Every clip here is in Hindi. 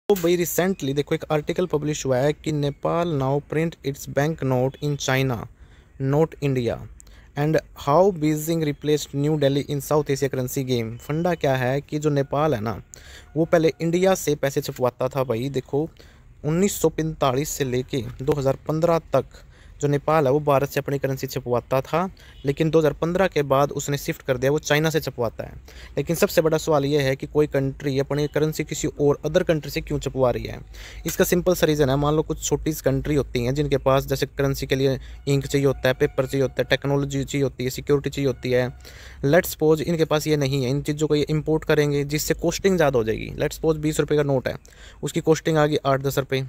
तो भाई रिसेंटली देखो एक आर्टिकल पब्लिश हुआ है कि Nepal now print it's bank note in China note India and how Beijing replaced new Delhi in south Asia currency game. फंडा क्या है कि जो नेपाल है ना, वो पहले इंडिया से पैसे छपवाता था। भाई देखो 1945 से लेके 2015 तक जो नेपाल है वो भारत से अपनी करेंसी छपवाता था, लेकिन 2015 के बाद उसने शिफ्ट कर दिया, वो चाइना से छपवाता है। लेकिन सबसे बड़ा सवाल ये है कि कोई कंट्री अपनी करेंसी किसी और अदर कंट्री से क्यों छपवा रही है। इसका सिंपल सा रीज़न है, मान लो कुछ छोटी कंट्री होती हैं जिनके पास जैसे करेंसी के लिए इंक चाहिए होता है, पेपर चाहिए होता है, टेक्नोलॉजी चाहिए होती है, सिक्योरिटी चाहिए होती है। लेट्स सपोज इनके पास ये नहीं है, इन चीज़ों को ये इंपोर्ट करेंगे जिससे कॉस्टिंग ज़्यादा हो जाएगी। लेट्स सपोज 20 रुपये का नोट है, उसकी कॉस्टिंग आ गई 8-10 रुपये,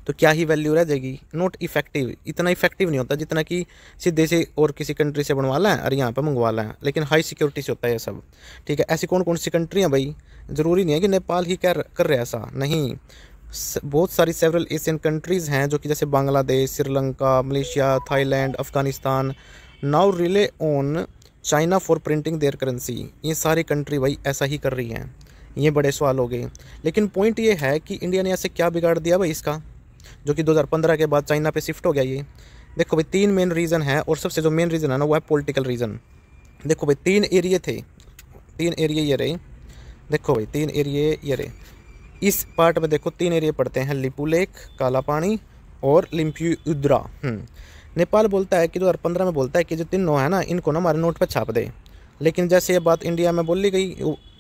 तो क्या ही वैल्यू रह जाएगी। नोट इफेक्टिव इतना इफेक्टिव नहीं होता जितना कि सीधे से और किसी कंट्री से बनवा लें और यहाँ पे मंगवा लें, लेकिन हाई सिक्योरिटी से होता है ये सब। ठीक है, ऐसी कौन कौन सी कंट्री हैं भाई? ज़रूरी नहीं है कि नेपाल ही कर रहे ऐसा, नहीं। बहुत सारी सेवरल एशियन कंट्रीज़ हैं जो कि जैसे Bangladesh, Sri Lanka, Malaysia, Thailand, Afghanistan now relay on China for printing there currency. ये सारी कंट्री भाई ऐसा ही कर रही हैं। ये बड़े सवाल हो गए, लेकिन पॉइंट ये है कि इंडिया ने ऐसे क्या बिगाड़ दिया भाई इसका, जो कि 2015 के बाद चाइना पे शिफ्ट हो गया। ये देखो भाई 3 मेन रीज़न है, और सबसे जो मेन रीज़न है ना वो है पॉलिटिकल रीज़न। देखो भाई 3 एरिया थे, 3 एरिया ये रहे। देखो भाई 3 एरिया ये रहे। इस पार्ट में देखो 3 एरिया पड़ते हैं, लिपुलेख, काला पानी और लिम्पियुद्रा। नेपाल बोलता है कि 2015 में बोलता है कि जो तीनों है ना, इनको ना हमारे नोट पर छाप दे। लेकिन जैसे ये बात इंडिया में बोली गई,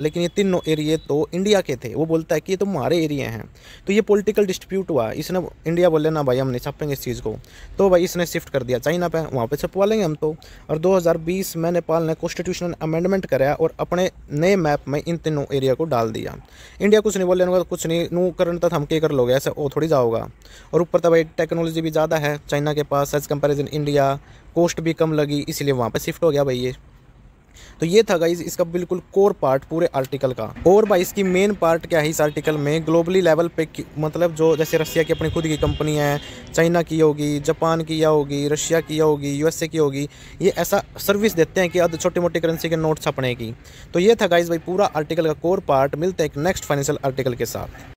लेकिन ये तीनों एरिया तो इंडिया के थे, वो बोलता है कि ये तो हमारे एरिया हैं। तो ये पॉलिटिकल डिस्प्यूट हुआ, इसने इंडिया बोले ना भाई हम नहीं छापेंगे इस चीज़ को, तो भाई इसने शिफ्ट कर दिया चाइना पे, वहाँ पे छपवा लेंगे हम तो। और 2020 में नेपाल ने कॉन्स्टिट्यूशनल अमेंडमेंट कराया और अपने नए मैप में इन तीनों एरिया को डाल दिया। इंडिया कुछ नहीं बोले, कुछ नहीं नू करन तक हम क्या कर लोगे, ऐसा वो थोड़ी जाओगा। और ऊपर तो भाई टेक्नोलॉजी भी ज़्यादा है चाइना के पास एज कंपेरिजन इंडिया, कॉस्ट भी कम लगी, इसलिए वहाँ पर शिफ्ट हो गया भाई ये। तो ये था गाइज इसका बिल्कुल कोर पार्ट पूरे आर्टिकल का। और भाई इसकी मेन पार्ट क्या है इस आर्टिकल में, ग्लोबली लेवल पे मतलब जो जैसे रसिया की अपनी खुद की कंपनी है, चाइना की होगी, जापान की या होगी, रशिया की या होगी, यूएसए की होगी, ये ऐसा सर्विस देते हैं कि अब छोटी मोटी करेंसी के नोट छपने की। तो ये था गाइज भाई पूरा आर्टिकल का कोर पार्ट। मिलते हैं एक नेक्स्ट फाइनेंशियल आर्टिकल के साथ।